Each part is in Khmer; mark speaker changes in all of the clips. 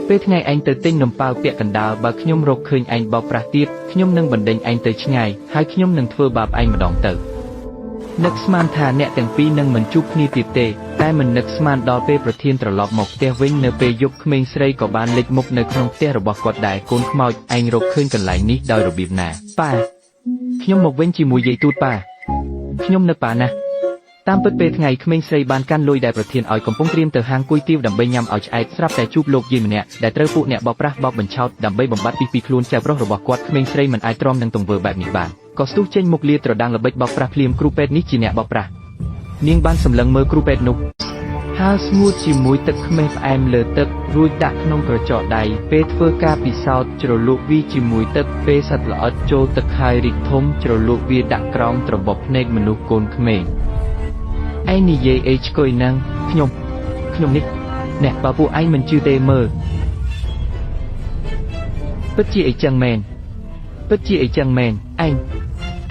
Speaker 1: ពេលថ្ងៃឯងទៅទិញនំប៉ាវពាក់កណ្ដាលបើខ្ញុំរកឃើញឯងបោកប្រាស់ទៀតខ្ញុំនឹងបណ្ដេញឯងទៅឆ្ងាយហើយខ្ញុំនឹងធ្វើបាបឯងម្ដងទៅនឹកស្មានថាអ្នកទាំងពីរនឹងមិនជួបគ្នាទៀតទេតែមិននឹកស្មានដល់ពេលប្រធានត្រឡប់មកផ្ទះវិញនៅពេលយប់ក្មេងស្រីក៏បានលេចមុខនៅក្នុងផ្ទះរបស់គាត់ដែរកូនខ្មោចឯងរកឃើញកន្លែងនេះដោយរបៀបណាប៉ាខ្ញុំមកវិញជាមួយយាយទូតប៉ាខ្ញុំនឹកប៉ាណាស់តាមពិតពេលថ្ងៃក្មេងស្រីបានកាន់លុយដែលប្រធានឲ្យកំពុងត្រៀមទៅហាងគុយទាវដើម្បីញ៉ាំឲ្យឆ្អែតស្រាប់តែជួបលោកយាយម្នាក់ដែលត្រូវពួកអ្នកបោកប្រាស់បោកបញ្ឆោតដើម្បីបំបត្តិពីខ្លួនចៅប្រុសរបស់គាត់ក្មេងស្រីមិនអាចទ្រាំនឹងទង្វើបែបនេះបានក៏ស្ទុះចេញមុខលាត្រដាងល្បិចបោកប្រាស់ភ្លាមគ្រូពេទ្យនេះជាអ្នកបោកប្រាស់នាងបានសម្លឹងមើលគ្រូពេទ្យនោះហាលស្ងួតជាមួយទឹកខ្មេះផ្អែមលើទឹករួចដាក់ក្នុងក្រចកដៃពេលធ្វើការពិសោធន៍ជ្រលក់វាជាមួយទឹកពេលសត្វល្អិតចូលទឹកហើយរីកធំជ្រលក់វាដាក់ក្រោមត្របកភ្នែកមនុស្សកូនក្មេងឯងនិយាយអីឆ្កុយណាំងខ្ញុំនេះអ្នកបើពួកឯងមិនជឿទេមើលពិតជាអីចឹងមែន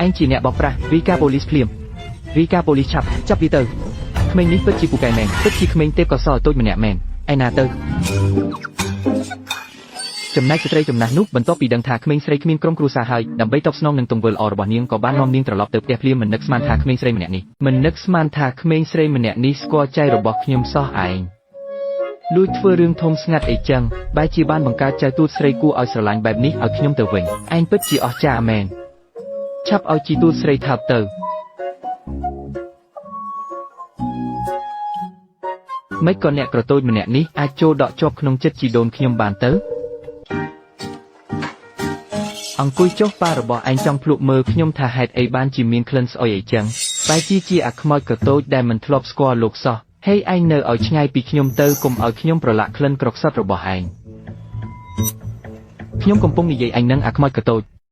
Speaker 1: ឯងជាអ្នកបោកប្រាស់រីកាប៉ូលីសភ្លាមរីកាប៉ូលីសចាប់វាទៅក្មេងនេះពិតជាពូកែមែនពិតជាក្មេងទេពកសលតូចម្នាក់មែនឯណាទៅចំណែកស្ត្រីចំណាស់នោះបន្ទាប់ពីដឹងថាក្មេងស្រីគ្មានក្រុមគ្រួសារហើយដើម្បីតបស្នងនឹងទង្វើល្អរបស់នាងក៏បាននាំនាងត្រឡប់ទៅផ្ទះភ្លាមមិននឹកស្មានថាក្មេងស្រីម្នាក់នេះស្គាល់ចៅរបស់ខ្ញុំសោះឯងលួចធ្វើរឿងធំស្ងាត់អីចឹងបែរជាបានបង្កើតចៅទូតស្រីគួរឲ្យស្រឡាញ់បែបនេះឲ្យខ្ញុំទៅវិញឯងពិតជាអស្ចារ្យមែនឆាប់ឲ្យជីទូតស្រីថាបទៅមិនក៏អ្នកក្រតូចម្នាក់នេះអាចចូលដកជាប់ក្នុងចិត្តជីដូនខ្ញុំបានទៅអង្គុយចុះប៉ារបស់ឯងចង់ភ្លក់មើលខ្ញុំថាហេតុអីបានជាមានក្លិនស្អុយអីចឹងបែរជាអាខ្មោចក្រតូចដែលមិនធ្លាប់ស្គាល់លោកសោះហេឯងនៅឲ្យឆ្ងាយពីខ្ញុំទៅកុំឲ្យខ្ញុំប្រឡាក់ក្លិនក្រខ្សត់របស់ឯងខ្ញុំកំពុងនិយាយឯងនឹងអាខ្មោចក្រតូច